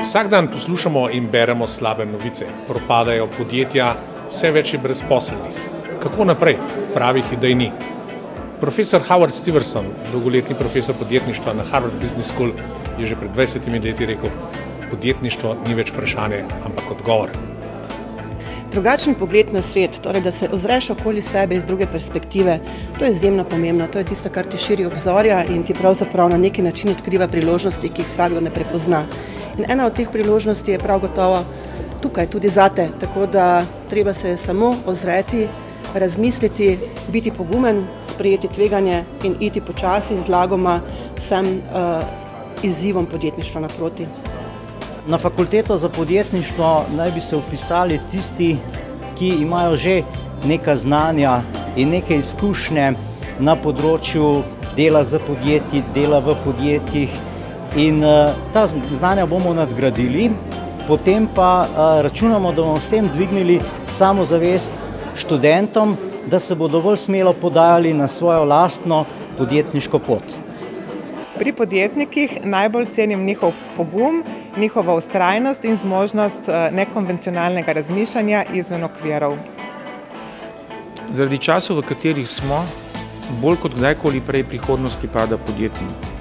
Vsak dan poslušamo in beremo slabe novice. Propadajo podjetja, vse več je brezposelnih. Kako naprej? Pravih idej ni. Profesor Howard Steverson, dolgoletni profesor podjetništva na Harvard Business School, je že pred 20 leti rekel: podjetništvo ni več vprašanje, ampak odgovor. Drugačen pogled na svet, torej da se ozreš okoli sebe iz druge perspektive, to je izjemno pomembno, to je tisto, kar ti širi obzorja in ti pravzaprav na neki način odkriva priložnosti, ki jih vsakdo ne prepozna. In ena od teh priložnosti je prav gotovo tukaj, tudi zate, tako da treba se samo ozreti, razmisliti, biti pogumen, sprejeti tveganje in iti počasi zlagoma vsem izzivom podjetništva naproti. Na fakulteto za podjetništvo naj bi se vpisali tisti, ki imajo že neka znanja in neke izkušnje na področju dela za podjetji, dela v podjetjih, in ta znanja bomo nadgradili, potem pa računamo, da bomo s tem dvignili samozavest študentom, da se bodo bolj smelo podajali na svojo lastno podjetniško pot. Pri podjetnikih najbolj cenim njihov pogum, njihovo vztrajnost in zmožnost nekonvencionalnega razmišljanja izven okvirov. Zaradi časov, v katerih smo, bolj kot kdajkoli prej prihodnost pripada podjetnikom.